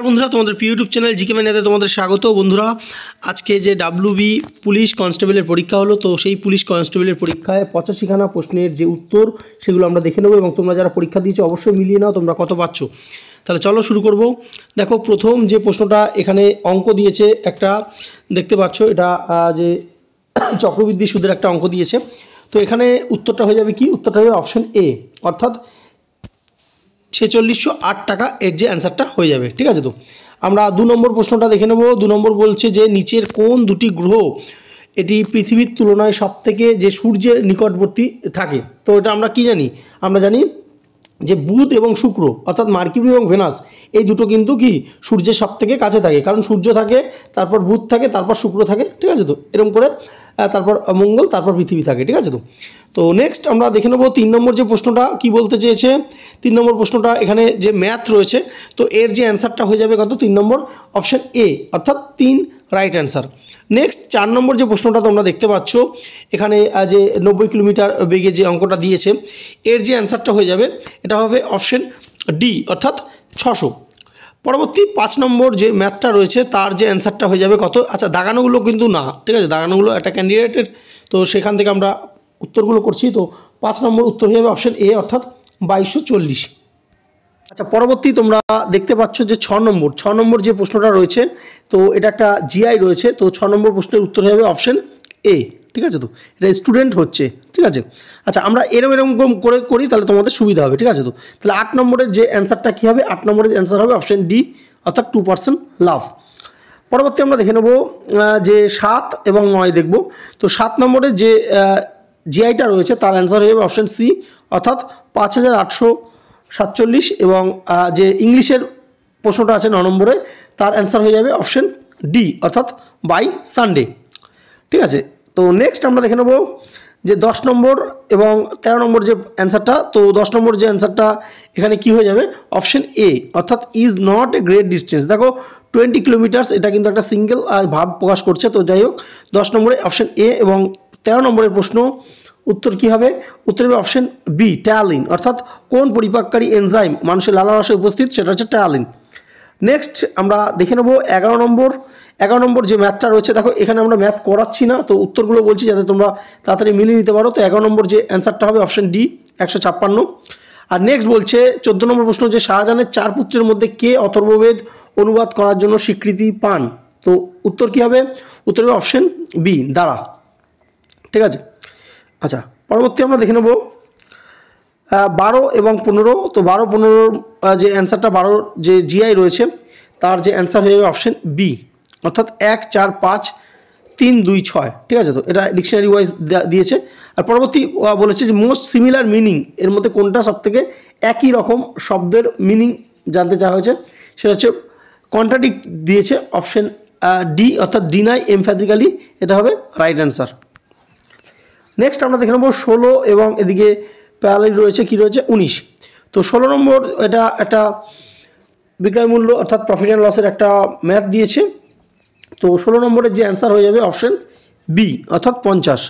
বন্ধুরা, তোমাদের YouTube channel GK ম্যানিয়াতে তোমাদের স্বাগত। বন্ধুরা, আজকে যে ডাব্লিউবি পুলিশ কনস্টেবলের পরীক্ষা হলো, তো সেই পুলিশ কনস্টেবলের পরীক্ষায় 85খানা প্রশ্নের যে উত্তর সেগুলো আমরা দেখে নেব এবং তোমরা যারা পরীক্ষা দিয়েছো অবশ্যই মিলিয়ে নাও তোমরা কত পাচ্ছ। তাহলে চলো শুরু করব। দেখো, প্রথম যে প্রশ্নটা এখানে অঙ্ক দিয়েছে একটা, দেখতে পাচ্ছ এটা যে চক্রবৃদ্ধি সুদের একটা অঙ্ক দিয়েছে। তো এখানে উত্তরটা হয়ে যাবে কি? উত্তরটা হবে অপশন এ, অর্থাৎ 4608 টাকা এর যে অ্যান্সারটা হয়ে যাবে। ঠিক আছে, তো আমরা 2 নম্বর প্রশ্নটা দেখে নেব। 2 নম্বর বলছে যে নিচের কোন দুটি গ্রহ এটি পৃথিবীর তুলনায় সবথেকে যে সূর্যের নিকটবর্তী থাকে? তো এটা আমরা কি জানি? আমরা জানি যে বুধ এবং শুক্র, অর্থাৎ মার্কিউরি এবং ভেনাস, এই দুটো কিন্তু কি সূর্যের সবথেকে কাছে থাকে, কারণ সূর্য থাকে, তারপর বুধ থাকে, তারপর শুক্র থাকে। ঠিক আছে, তো এরকম করে তারপর মঙ্গল, তারপর পৃথিবী থাকে। ঠিক আছে, তো নেক্সট আমরা দেখে নেব 3 নম্বর যে প্রশ্নটা কি বলতে চেয়েছে। 3 নম্বর প্রশ্নটা এখানে যে ম্যাথ রয়েছে, তো এর যে অ্যান্সারটা হয়ে যাবে কত? 3 নম্বর অপশান এ, অর্থাৎ 3 রাইট অ্যান্সার। নেক্সট 4 নম্বর যে প্রশ্নটা তোমরা দেখতে পাচ্ছ এখানে, যে 90 কিলোমিটার বেগে যে অঙ্কটা দিয়েছে, এর যে অ্যান্সারটা হয়ে যাবে এটা হবে অপশন ডি, অর্থাৎ 600। পরবর্তী 5 নম্বর যে ম্যাথটা রয়েছে তার যে অ্যান্সারটা হয়ে যাবে কত? আচ্ছা, দাগানোগুলো কিন্তু না, ঠিক আছে, দাগানোগুলো একটা ক্যান্ডিডেটের, তো সেখান থেকে আমরা উত্তরগুলো করছি। তো 5 নম্বর উত্তর হয়ে যাবে অপশন এ, অর্থাৎ 2240। আচ্ছা, পরবর্তী তোমরা দেখতে পাচ্ছ যে 6 নম্বর যে প্রশ্নটা রয়েছে, তো এটা একটা জিআই রয়েছে। তো 6 নম্বর প্রশ্নের উত্তর হয়ে যাবে অপশন এ। ঠিক আছে, তো এটা স্টুডেন্ট হচ্ছে। ঠিক আছে, আচ্ছা আমরা এরকম করে করি তাহলে তোমাদের সুবিধা হবে। ঠিক আছে, তো তাহলে 8 নম্বরের যে অ্যান্সারটা কী হবে? 8 নম্বরের অ্যান্সার হবে অপশন ডি, অর্থাৎ 2% লাভ। পরবর্তী আমরা দেখে নেব যে 7 এবং 9 দেখব। তো 7 নম্বরের যে জিআইটা রয়েছে তার অ্যান্সার হয়ে যাবে অপশন সি, অর্থাৎ 5847। এবং যে ইংলিশের প্রশ্নটা আছে 9 নম্বরে, তার অ্যান্সার হয়ে যাবে অপশন ডি, অর্থাৎ বাই সানডে। ঠিক আছে, তো নেক্সট আমরা দেখে নেব যে 10 নম্বর এবং 13 নম্বর যে অ্যান্সারটা। তো 10 নম্বর যে অ্যান্সারটা এখানে কি হয়ে যাবে? অপশন এ, অর্থাৎ is not a great distance. দেখো 20 কিলোমিটার্স, এটা কিন্তু একটা সিঙ্গেল ভাব প্রকাশ করছে। তো যাই হোক, 10 নম্বরে অপশন এ। এবং 13 নম্বরের প্রশ্ন উত্তর কি হবে? উত্তর হবে অপশন বি, ট্যালিন, অর্থাৎ কোন পরিপাককারী এনজাইম মানুষের লালারসে উপস্থিত, সেটা হচ্ছে ট্যালিন। নেক্সট আমরা দেখে নেব 11 নম্বর যে ম্যাথটা রয়েছে। দেখো এখানে আমরা ম্যাথ করাচ্ছি না, তো উত্তরগুলো বলছি যাতে তোমরা তাড়াতাড়ি মিলিয়ে নিতে পারো। তো 11 নম্বর যে অ্যান্সারটা হবে অপশন ডি, 156। আর নেক্সট বলছে 14 নম্বর প্রশ্ন যে শাহজাহানের 4 পুত্রের মধ্যে কে অথর্ববেদ অনুবাদ করার জন্য স্বীকৃতি পান? তো উত্তর কী হবে? উত্তর হবে অপশন বি, দাঁড়া। ঠিক আছে, আচ্ছা পরবর্তী আমরা দেখে নেব 12 এবং 15। তো 12-15 যে অ্যান্সারটা, 12 যে জিআই রয়েছে তার যে অ্যান্সার হয়ে যাবে অপশন বি, অর্থাৎ 1 4 5 3 2 6। ঠিক আছে, তো এটা ডিকশনারি ওয়াইজ দিয়েছে। আর পরবর্তী বলেছে যে মোস্ট সিমিলার মিনিং, এর মধ্যে কোনটা সবথেকে একই রকম শব্দের মিনিং জানতে চাওয়া হয়েছে, সেটা হচ্ছে কন্ট্রাডিক্ট দিয়েছে অপশন ডি, অর্থাৎ ডিনাই এমফ্যাথিক্যালি, এটা হবে রাইট অ্যান্সার। নেক্সট আমরা দেখে নেব 16 এবং এদিকে প্যারালাল রয়েছে কি রয়েছে 19। তো 16 নম্বর এটা একটা বিক্রয় মূল্য, অর্থাৎ প্রফিট অ্যান্ড লসের একটা ম্যাথ দিয়েছে। তো 16 নম্বরের যে অ্যান্সার হয়ে যাবে অপশন বি, অর্থাৎ 50।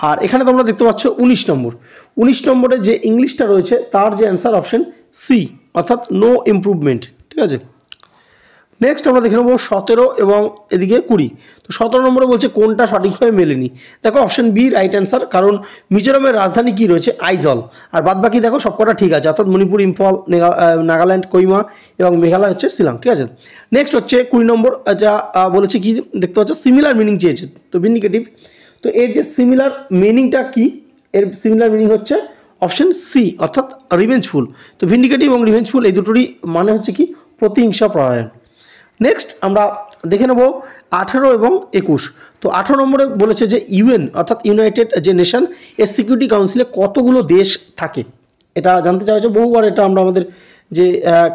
আর এখানে তোমরা দেখতে পাচ্ছ 19 নম্বরে যে ইংলিশটা রয়েছে তার যে অ্যান্সার অপশন সি, অর্থাৎ নো ইমপ্রুভমেন্ট। ঠিক আছে, নেক্সট আমরা দেখে নেব 17 এবং এদিকে 20। তো 17 নম্বরে বলছে কোনটা সঠিকভাবে মেলেনি। দেখো অপশন বি রাইট অ্যান্সার, কারণ মিজোরামের রাজধানী কি রয়েছে? আইজল। আর বাদবাকি দেখো সবকটা ঠিক আছে, অর্থাৎ মণিপুর, ইম্ফল, নাগাল্যান্ড, কোহিমা এবং মেঘালয় হচ্ছে শিলং। ঠিক আছে, নেক্সট হচ্ছে 20 নম্বর, এটা বলেছে কি দেখতে পাচ্ছ সিমিলার মিনিং চেয়েছে, তো ভিন্ডিকেটিভ। তো এর যে সিমিলার মিনিংটা কি? এর সিমিলার মিনিং হচ্ছে অপশন সি, অর্থাৎ রিভেঞ্জফুল। তো ভিন্ডিকেটিভ এবং রিভেঞ্জফুল এই দুটোরই মানে হচ্ছে কি? প্রতিহিংসা পরায়ণ। নেক্সট আমরা দেখে নেব 18 এবং 21। তো 18 নম্বরে বলেছে যে ইউএন, অর্থাৎ ইউনাইটেড যে নেশন, এর সিকিউরিটি কাউন্সিলে কতগুলো দেশ থাকে? এটা জানতে চাওয়া হয়েছে বহুবার, এটা আমরা আমাদের যে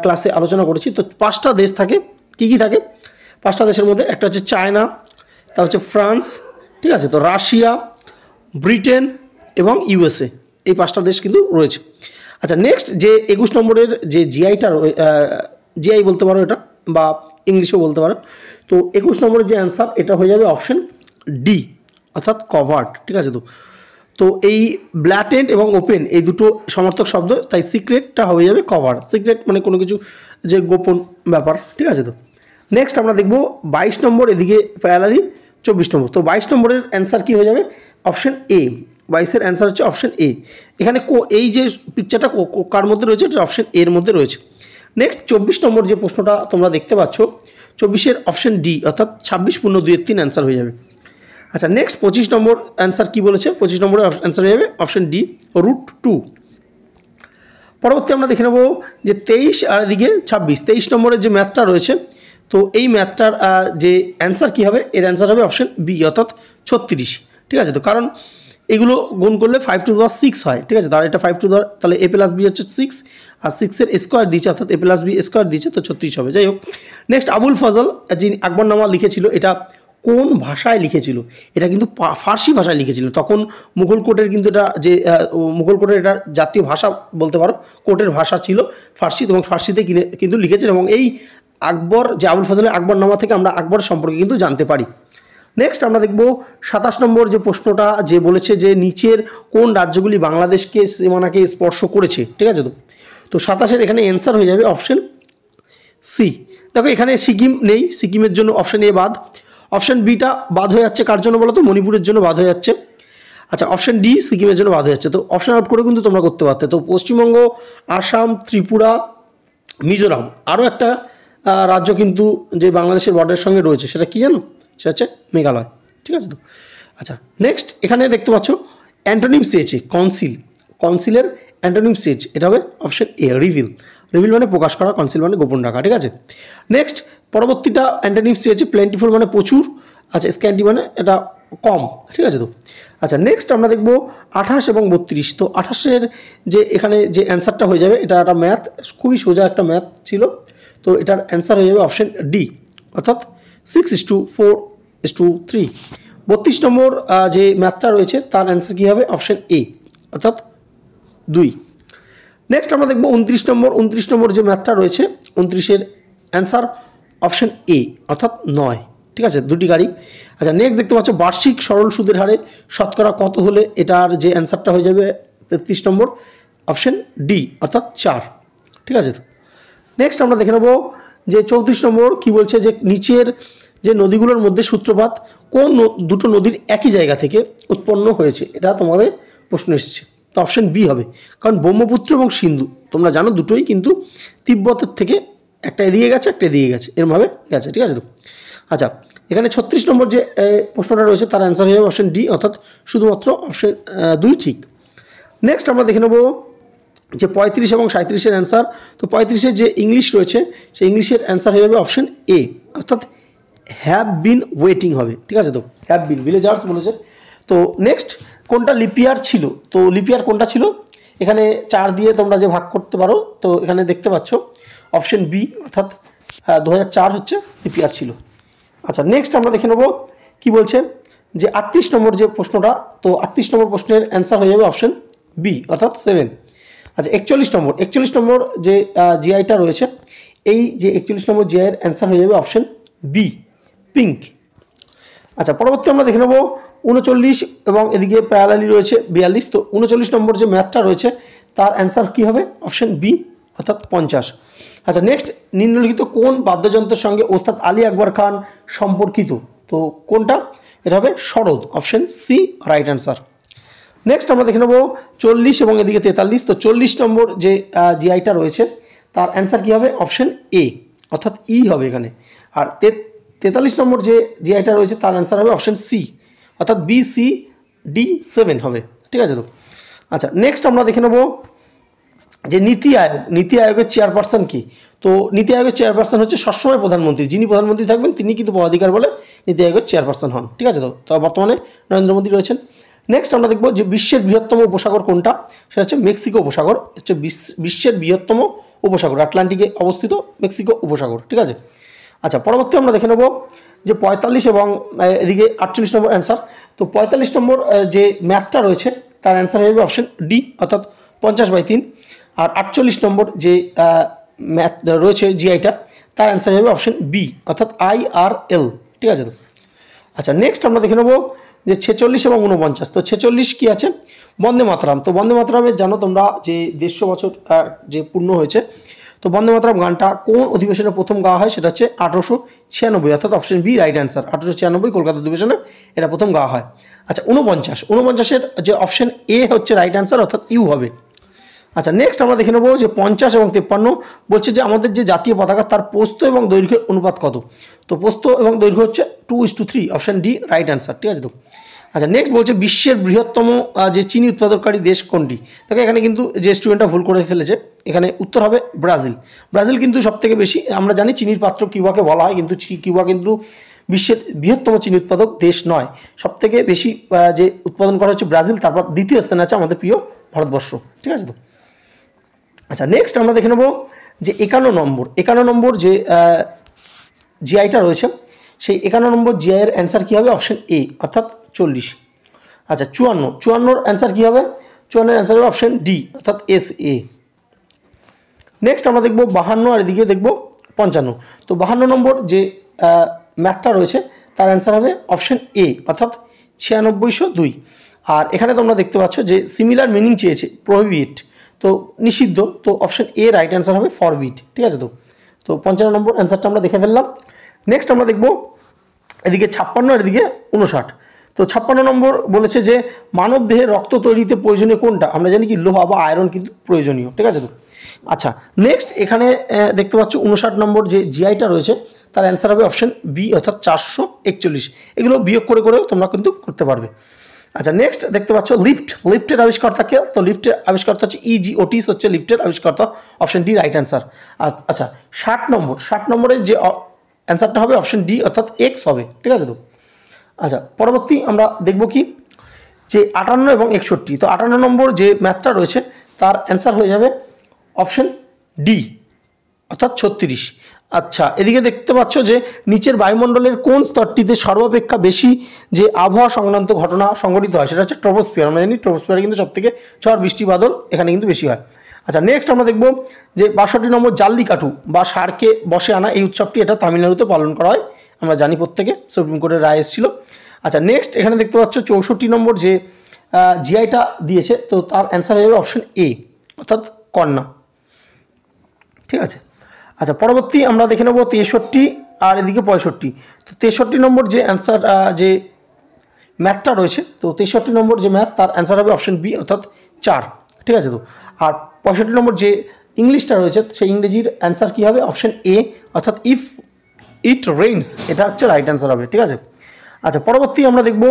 ক্লাসে আলোচনা করেছি। তো 5টা দেশ থাকে। কী কী থাকে? 5টা দেশের মধ্যে একটা হচ্ছে চায়না, তা হচ্ছে ফ্রান্স, ঠিক আছে, তো রাশিয়া, ব্রিটেন এবং ইউএসএ, এই 5টা দেশ কিন্তু রয়েছে। আচ্ছা, নেক্সট যে 21 নম্বরের যে জিআইটা, জিআই বলতে পারো এটা, বা ইংলিশেও বলতে পারো। তো 21 নম্বরের যে অ্যান্সার এটা হয়ে যাবে অপশন ডি, অর্থাৎ কভার্ট। ঠিক আছে, তো তো এই ব্ল্যাটেন্ট এবং ওপেন এই দুটো সমার্থক শব্দ, তাই সিক্রেটটা হয়ে যাবে কভার। সিক্রেট মানে কোনো কিছু যে গোপন ব্যাপার, ঠিক আছে। তো নেক্সট আমরা দেখব 22 নম্বর, এদিকে প্যারালালি 24 নম্বর। তো 22 নম্বরের অ্যান্সার কী হয়ে যাবে? Option A. 22-এর অ্যান্সার হচ্ছে অপশন এ। এখানে এই যে পিকচারটা কার মধ্যে রয়েছে? এটা অপশন এর মধ্যে রয়েছে। নেক্সট 24 নম্বর যে প্রশ্নটা তোমরা দেখতে পাচ্ছ, 24-এর অপশন ডি, অর্থাৎ 26 পূর্ণ 2-3 অ্যান্সার হয়ে যাবে। আচ্ছা, নেক্সট 25 নম্বর অ্যান্সার কী বলেছে? 25 নম্বরের অ্যান্সার হয়ে যাবে অপশন ডি, √2। পরবর্তী আমরা দেখে নেব যে 23 আর এদিকে 26, 23 নম্বরের যে ম্যাথটা রয়েছে, তো এই ম্যাথটার যে অ্যান্সার কী হবে? এর অ্যান্সার হবে অপশন বি, অর্থাৎ 36। ঠিক আছে, তো কারণ এগুলো গুণ করলে 5 টু দি পাওয়ার 6 হয়। ঠিক আছে, তাহলে এটা 5 টু দি পাওয়ার, তাহলে a প্লাস বি হচ্ছে 6, আর 6-এর স্কোয়ার দিয়েছে, অর্থাৎ a প্লাস বি স্কোয়ার দিয়েছে, তো 36 হবে। যাই হোক, নেক্সট আবুল ফজল যিনি আকবরনামা লিখেছিল, এটা কোন ভাষায় লিখেছিল? এটা কিন্তু ফার্সি ভাষায় লিখেছিল। তখন মুঘল কোর্টের কিন্তু এটা যে মুঘল কোর্টের এটা জাতীয় ভাষা বলতে পারো, কোর্টের ভাষা ছিল ফার্সি, এবং ফার্সিতে কিন্তু লিখেছেন। এবং এই আকবর যে আবুল ফজলের আকবরনামা থেকে আমরা আকবর সম্পর্কে কিন্তু জানতে পারি। নেক্সট আমরা দেখব 27 নম্বর যে প্রশ্নটা, যে বলেছে যে নিচের কোন রাজ্যগুলি বাংলাদেশকে সীমানাকে স্পর্শ করেছে। ঠিক আছে, তো 27-এর এখানে অ্যান্সার হয়ে যাবে অপশন সি। দেখো এখানে সিকিম নেই, সিকিমের জন্য অপশন এ বাদ। অপশন বিটা বাদ হয়ে যাচ্ছে কার জন্য বলো তো? মণিপুরের জন্য বাদ হয়ে যাচ্ছে। আচ্ছা, অপশন ডি সিকিমের জন্য বাদ হয়ে যাচ্ছে। তো অপশন আউট করে কিন্তু তোমরা করতে পারতে। তো পশ্চিমবঙ্গ, আসাম, ত্রিপুরা, মিজোরাম, আরও একটা রাজ্য কিন্তু যে বাংলাদেশের বর্ডারের সঙ্গে রয়েছে, সেটা কী জানো? সেটা হচ্ছে মেঘালয়। ঠিক আছে তো। আচ্ছা, নেক্সট এখানে দেখতে পাচ্ছ অ্যান্টোনিমস চেয়েছে কাউন্সিল। কাউন্সিলের অ্যান্টোনিমস চেয়েছে, এটা হবে অপশন এ, রিভিল। রিভিল মানে প্রকাশ করা, কাউন্সিল মানে গোপন রাখা। ঠিক আছে, নেক্সট পরবর্তীটা অ্যান্টোনিমস চেয়েছে প্লেন্টিফুল মানে প্রচুর, আচ্ছা স্ক্যান্টি মানে এটা কম। ঠিক আছে তো। আচ্ছা, নেক্সট আমরা দেখব 28 এবং 32। তো 28-এর যে এখানে যে অ্যান্সারটা হয়ে যাবে, এটা একটা ম্যাথ, খুবই সোজা একটা ম্যাথ ছিল। তো এটার অ্যান্সার হয়ে যাবে অপশন ডি, অর্থাৎ 6:4:3। 32 নম্বর যে ম্যাথটা রয়েছে, তার অ্যান্সার কী হবে? অপশন এ, অর্থাৎ 2। নেক্সট আমরা দেখব 29 নম্বর। 29 নম্বর যে ম্যাথটা রয়েছে, 29-এর অ্যান্সার অপশন এ, অর্থাৎ 9। ঠিক আছে, দুটি গাড়ি। আচ্ছা, নেক্সট দেখতে পাচ্ছ বার্ষিক সরল সুদের হারে শতকরা কত হলে, এটার যে অ্যান্সারটা হয়ে যাবে 33 নম্বর, অপশন ডি, অর্থাৎ 4। ঠিক আছে তো। নেক্সট আমরা দেখে নেব যে 34 নম্বর কী বলছে, যে নিচের যে নদীগুলোর মধ্যে সূত্রপাত কোন দুটো নদীর একই জায়গা থেকে উৎপন্ন হয়েছে? এটা তোমাদের প্রশ্ন এসেছে। তো অপশন বি হবে, কারণ ব্রহ্মপুত্র এবং সিন্ধু তোমরা জানো দুটোই কিন্তু তিব্বতের থেকে একটা এদিকে গেছে, একটা এদিকে গেছে, এরমভাবে গেছে। ঠিক আছে তো। আচ্ছা, এখানে 36 নম্বর যে প্রশ্নটা রয়েছে, তার অ্যান্সার হয়ে যাবে অপশন ডি, অর্থাৎ শুধুমাত্র অপশন 2 ঠিক। নেক্সট আমরা দেখে নেব যে 35 এবং 37-এর অ্যান্সার। তো 35-এর যে ইংলিশ রয়েছে, সেই ইংলিশের অ্যান্সার হয়ে যাবে অপশন এ, অর্থাৎ হ্যাভ বিন ওয়েটিং হবে। ঠিক আছে তো, হ্যাভ বিন, ভিলেজার্স বলেছে। তো নেক্সট কোনটা লিপিয়ার ছিল? তো লিপিয়ার কোনটা ছিল? এখানে 4 দিয়ে তোমরা যে ভাগ করতে পারো, তো এখানে দেখতে পাচ্ছ অপশন বি, অর্থাৎ 2004 হচ্ছে লিপিয়ার ছিল। আচ্ছা, নেক্সট আমরা দেখে নেব কী বলছে, যে 38 নম্বর যে প্রশ্নটা, তো 38 নম্বর প্রশ্নের অ্যান্সার হয়ে যাবে অপশন বি, অর্থাৎ 7। আচ্ছা, 41 নম্বর যে জিআইটা রয়েছে, এই যে 41 নম্বর জিআইয়ের অ্যান্সার হয়ে যাবে অপশন বি, পিঙ্ক। আচ্ছা, পরবর্তী আমরা দেখে নেব 39 এবং এদিকে প্যারালালি রয়েছে 42। তো 39 নম্বর যে ম্যাথটা রয়েছে, তার অ্যান্সার কী হবে? অপশন বি, অর্থাৎ 50। আচ্ছা, নেক্সট নিম্নলিখিত কোন বাদ্যযন্ত্রের সঙ্গে ওস্তাদ আলী আকবর খান সম্পর্কিত? তো কোনটা? এটা হবে sarod, option C, right answer. Next আমরা দেখে নেব 40 এবং এদিকে 43। তো 40 নম্বর যে জিআইটা রয়েছে, তার অ্যান্সার কী হবে? অপশন এ, অর্থাৎ ই হবে এখানে। আর 43 নম্বর যে জিআইটা রয়েছে, তার অ্যান্সার হবে অপশন সি, অর্থাৎ BCD7 হবে। ঠিক আছে তো। আচ্ছা, নেক্সট আমরা দেখে নেব যে নীতি আয়োগের চেয়ারপারসন কি? তো নীতি আয়োগের চেয়ারপারসন হচ্ছে সবসময় প্রধানমন্ত্রী। যিনি প্রধানমন্ত্রী থাকবেন তিনি কিন্তু পদাধিকার বলে নীতি আয়োগের চেয়ারপারসন হন। ঠিক আছে তো। তো বর্তমানে নরেন্দ্র মোদী রয়েছেন। নেক্সট আমরা দেখব যে বিশ্বের বৃহত্তম উপসাগর কোনটা? সেটা হচ্ছে মেক্সিকো উপসাগর, হচ্ছে বিশ্বের বৃহত্তম উপসাগর, আটলান্টিকে অবস্থিত মেক্সিকো উপসাগর। ঠিক আছে। আচ্ছা, পরবর্তী আমরা দেখে নেব যে 45 এবং এদিকে 48 নম্বর অ্যান্সার। তো 45 নম্বর যে ম্যাথটা রয়েছে, তার অ্যান্সার হয়ে যাবে অপশন ডি, অর্থাৎ 50/3। আর 48 নম্বর যে ম্যাথ রয়েছে জিআইটা, তার অ্যান্সার হবে অপশন বি, অর্থাৎ IRL। ঠিক আছে তো। আচ্ছা, নেক্সট আমরা দেখে নেব যে 46 এবং 49। তো 46 কি আছে, বন্দে মাতরম। তো বন্দে মাতরমের জানো তোমরা যে 150 বছর যে পূর্ণ হয়েছে। তো বন্দে মাতরম গানটা কোন অধিবেশনে প্রথম গাওয়া হয়, সেটা হচ্ছে 1896, অর্থাৎ option B right answer. 1896 Kolkata অধিবেশনে এটা প্রথম গাওয়া হয়। আচ্ছা 49, যে অপশন এ হচ্ছে রাইট অ্যান্সার, অর্থাৎ ইউ হবে। আচ্ছা নেক্সট আমরা দেখে নেবো যে 50 এবং 53 বলছে যে আমাদের যে জাতীয় পতাকা তার প্রস্থ এবং দৈর্ঘ্যের অনুপাত কত। তো প্রস্থ এবং দৈর্ঘ্য হচ্ছে 2:3, অপশন ডি রাইট অ্যান্সার। ঠিক আছে। তো আচ্ছা নেক্সট বলছে বিশ্বের বৃহত্তম যে চিনি উৎপাদনকারী দেশ কোনটি। দেখো এখানে কিন্তু যে স্টুডেন্টটা ভুল করে ফেলেছে, এখানে উত্তর হবে ব্রাজিল। ব্রাজিল কিন্তু সবথেকে বেশি, আমরা জানি চিনির পাত্র কিউবাকে বলা হয়, কিন্তু কিউবা কিন্তু বিশ্বের বৃহত্তম চিনি উৎপাদক দেশ নয়। সবথেকে বেশি যে উৎপাদন করা হচ্ছে ব্রাজিল, তারপর দ্বিতীয় স্থানে আছে আমাদের প্রিয় ভারতবর্ষ। ঠিক আছে। তো আচ্ছা নেক্সট আমরা দেখে নেব যে 51 নম্বর যে জিআইটা রয়েছে, সেই 51 নম্বর জিআই এর অ্যান্সার কী হবে, অপশন এ, অর্থাৎ 40। আচ্ছা 54 অ্যান্সার কী হবে, 54 অ্যান্সার হবে অপশন ডি, অর্থাৎ এস এ। নেক্সট আমরা দেখব 52 আর এদিকে দেখব 55। তো 52 নম্বর যে ম্যাথটা রয়েছে তার অ্যান্সার হবে অপশন এ, অর্থাৎ 9602। আর এখানে তোমরা দেখতে পাচ্ছ যে সিমিলার মিনিং চেয়েছে, প্রহিবিট, তো নিষিদ্ধ, তো অপশন এ রাইট অ্যান্সার হবে ফরবিট। ঠিক আছে। তো 55 নম্বর অ্যান্সারটা আমরা দেখে ফেললাম। নেক্সট আমরা দেখব এদিকে 56 আর এদিকে 59। তো 56 নম্বর বলেছে যে মানব দেহে রক্ত তৈরিতে প্রয়োজনীয় কোনটা। আমরা জানি কি লোহা বা আয়রন কিন্তু প্রয়োজনীয়। ঠিক আছে। তো আচ্ছা নেক্সট এখানে দেখতে পাচ্ছ 59 নম্বর যে জিআইটা রয়েছে তার অ্যান্সার হবে অপশন বি, অর্থাৎ 441। এগুলো বিয়োগ করে করেও তোমরা কিন্তু করতে পারবে। আচ্ছা নেক্সট দেখতে পাচ্ছ লিফটের আবিষ্কর্তা কে। তো লিফটের আবিষ্কর্তা হচ্ছে ইজি ওটিস, হচ্ছে লিফটের আবিষ্কর্তা, অপশন ডি রাইট অ্যান্সার। আচ্ছা 60 নম্বরের যে অ্যান্সারটা হবে অপশন ডি, অর্থাৎ এক্স হবে। ঠিক আছে। তো আচ্ছা পরবর্তী আমরা দেখব কি যে 58 এবং 61। তো 58 নম্বর যে ম্যাথটা রয়েছে তার অ্যান্সার হয়ে যাবে অপশন ডি, অর্থাৎ 36। আচ্ছা এদিকে দেখতে পাচ্ছ যে নিচের বায়ুমণ্ডলের কোন স্তরটিতে সর্বাপেক্ষা বেশি যে আবহাওয়া সংক্রান্ত ঘটনা সংঘটিত হয়, সেটা হচ্ছে ট্রপোস্ফিয়ার। আমরা জানি ট্রপোস্ফিয়ারে কিন্তু সবথেকে ঝড় বৃষ্টি বাদল এখানে কিন্তু বেশি হয়। আচ্ছা নেক্সট আমরা দেখব যে 62 নম্বর জাল্লিকাটু বা ষাঁড়কে বসে আনা, এই উৎসবটি এটা তামিলনাড়ুতে পালন করা হয়, আমরা জানি প্রত্যেকে, সুপ্রিম কোর্টের রায় এসেছিল। আচ্ছা নেক্সট এখানে দেখতে পাচ্ছ 64 নম্বর যে জিআইটা দিয়েছে, তো তার অ্যান্সার হয়ে যাবে অপশন এ, অর্থাৎ কন্যা। ঠিক আছে। আচ্ছা পরবর্তী আমরা দেখে নেব 63 আর এদিকে 65। তো 63 নম্বর যে অ্যান্সার যে ম্যাথটা রয়েছে, তো 63 নম্বর যে ম্যাথ তার অ্যান্সার হবে অপশন বি, অর্থাৎ 4। ঠিক আছে। তো আর 65 নম্বর যে ইংলিশটা রয়েছে সেই ইংরেজির অ্যান্সার কী হবে, অপশন এ, অর্থাৎ ইফ ইট রেইনস, এটা হচ্ছে রাইট অ্যান্সার হবে। ঠিক আছে। আচ্ছা পরবর্তী আমরা দেখব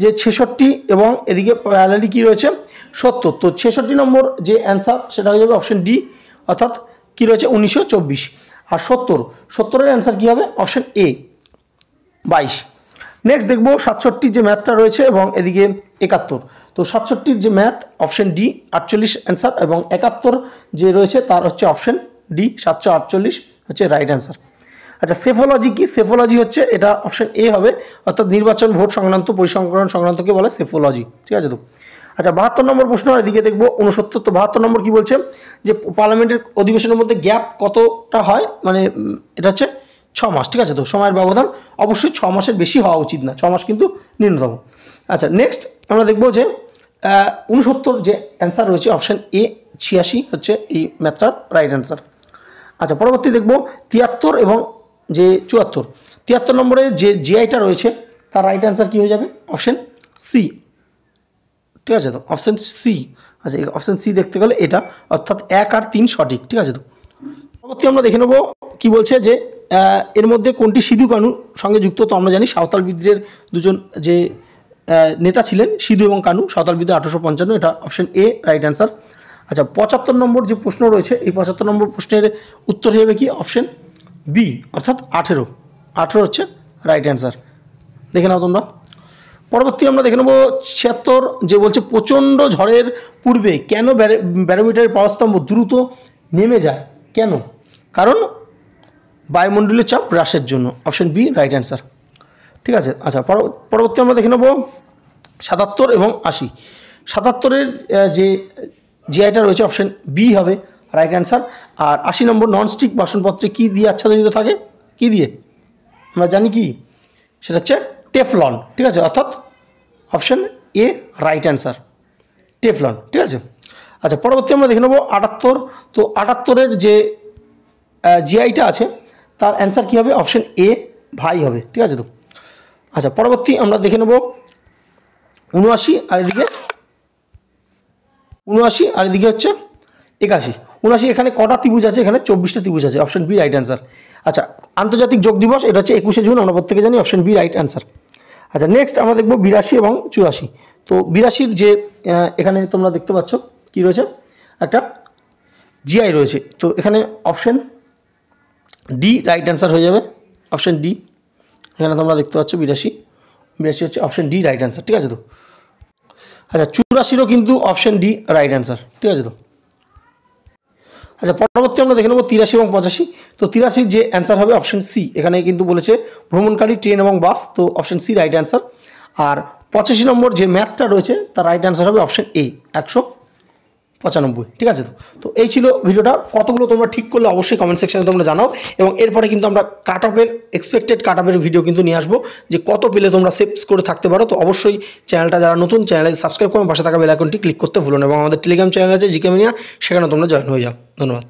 যে 66 এবং এদিকে প্যারালালি কী রয়েছে 70। তো 66 নম্বর যে অ্যান্সার সেটা হয়ে যাবে অপশন ডি, অর্থাৎ কী রয়েছে 1924। আর 70-এর অ্যান্সার কী হবে, অপশন এ 22। নেক্সট দেখব 67 যে ম্যাথটা রয়েছে এবং এদিকে 71। তো 67 যে ম্যাথ অপশন ডি 48 অ্যান্সার, এবং 71 যে রয়েছে তার হচ্ছে অপশন ডি 748 হচ্ছে রাইট অ্যান্সার। আচ্ছা সেফোলজি কি, সেফোলজি হচ্ছে এটা অপশন এ হবে, অর্থাৎ নির্বাচন ভোট সংক্রান্ত পরিসংখ্যান সংক্রান্তকে বলে সেফোলজি। ঠিক আছে। তো আচ্ছা 72 নম্বর প্রশ্ন, আর এদিকে দেখবো 69। তো 72 নম্বর কি বলছে যে পার্লামেন্টের অধিবেশনের মধ্যে গ্যাপ কতটা হয়, মানে এটা হচ্ছে 6 মাস। ঠিক আছে। তো সময়ের ব্যবধান অবশ্যই 6 মাসের বেশি হওয়া উচিত না, 6 মাস কিন্তু ন্যূনতম। আচ্ছা নেক্সট আমরা দেখবো যে 69 যে অ্যান্সার রয়েছে অপশন এ 86 হচ্ছে এই ম্যাথটার রাইট অ্যান্সার। আচ্ছা পরবর্তী দেখবো 73 এবং যে 74। 73 নম্বরের যে জিআইটা রয়েছে তার রাইট অ্যান্সার কী হয়ে যাবে, অপশন সি। ঠিক আছে। তো অপশন সি। আচ্ছা অপশন সি দেখতে গেলে এটা, অর্থাৎ 1 আর 3 সঠিক। ঠিক আছে। তো পরবর্তী আমরা দেখে নেবো কী বলছে যে এর মধ্যে কোনটি সিধু কানুর সঙ্গে যুক্ত। তো আমরা জানি সাঁওতাল বিদ্রোহের দুজন যে নেতা ছিলেন সিধু এবং কানু, সাঁওতাল বিদ্রোহ 1855, এটা অপশন এ রাইট অ্যান্সার। আচ্ছা 75 নম্বর যে প্রশ্ন রয়েছে, এই 75 নম্বর প্রশ্নের উত্তর হয়ে যাবে কি, অপশন বি, অর্থাৎ 18 হচ্ছে রাইট অ্যান্সার। দেখে নাও তোমরা। পরবর্তী আমরা দেখে নেব 76 যে বলছে প্রচণ্ড ঝড়ের পূর্বে কেন ব্যারোমিটারের পারস্তম্ভ দ্রুত নেমে যায়, কেন, কারণ বায়ুমণ্ডলীয় চাপ হ্রাসের জন্য, অপশন বি রাইট অ্যান্সার। ঠিক আছে। আচ্ছা পরবর্তী আমরা দেখে নেব 77 এবং 80। 77-এর যে জিআইটা রয়েছে অপশন বি হবে রাইট অ্যান্সার। আর 80 নম্বর ননস্টিক বাসনপত্রে কী দিয়ে আচ্ছাদিত থাকে, কী দিয়ে আমরা জানি কি, সেটা হচ্ছে টেফলন। ঠিক আছে। অর্থাৎ option A right answer, Teflon. ঠিক আছে, আচ্ছা পরবর্তী আমরা দেখে নেবো 78। তো 78-এর যে জিআইটা আছে তার অ্যান্সার কী হবে? অপশান এ ভাই হবে। ঠিক আছে, তো আচ্ছা পরবর্তী আমরা দেখে নেব 79 আর এদিকে 79 আর এদিকে হচ্ছে 81। 79 এখানে কটা ত্রিভুজ আছে? এখানে 24টা ত্রিভুজ আছে, অপশান বি রাইট অ্যান্সার। আচ্ছা আন্তর্জাতিক যোগ দিবস এটা হচ্ছে 21শে জুন, আমরা প্রত্যেকে জানি, অপশান বি রাইট অ্যান্সার। আচ্ছা নেক্সট আমরা দেখব 82 এবং 84। তো 82-র যে এখানে তোমরা দেখতে পাচ্ছ কি রয়েছে, একটা জিআই রয়েছে। তো এখানে অপশান ডি রাইট অ্যান্সার হয়ে যাবে, অপশান ডি। এখানে তোমরা দেখতে পাচ্ছ 82 হচ্ছে অপশান ডি রাইট অ্যান্সার। ঠিক আছে, তো আচ্ছা 84-ও কিন্তু অপশান ডি রাইট অ্যান্সার। ঠিক আছে, তো আচ্ছা পরবর্তী আমরা দেখে নেব 83 এবং 85। তো 83 যে অ্যান্সার হবে অপশান সি, এখানে কিন্তু বলেছে ভ্রমণকারী ট্রেন এবং বাস, তো অপশান সি রাইট অ্যান্সার। আর 85 নম্বর যে ম্যাথটা রয়েছে তার রাইট অ্যান্সার হবে অপশান এ 195। ঠিক আছে, তো এই ছিল ভিডিওটা। কতগুলো তোমরা ঠিক করলে অবশ্যই কমেন্ট সেকশনে তোমরা জানাও, এবং এরপরে কিন্তু আমরা কাট অফের এক্সপেক্টেড কাট অফের ভিডিও কিন্তু নিয়ে আসবো, যে কত পেলে তোমরা সেভ করে থাকতে পারো। তো অবশ্যই চ্যানেলটা যারা নতুন, চ্যানেলে সাবস্ক্রাইব করে পাশে থাকা বেল আইকনটি ক্লিক করতে ভুলো না, এবং আমাদের টেলিগ্রাম চ্যানেল আছে জিকে মিডিয়া, সেখানে তোমরা জয়েন হয়ে যাও। ধন্যবাদ।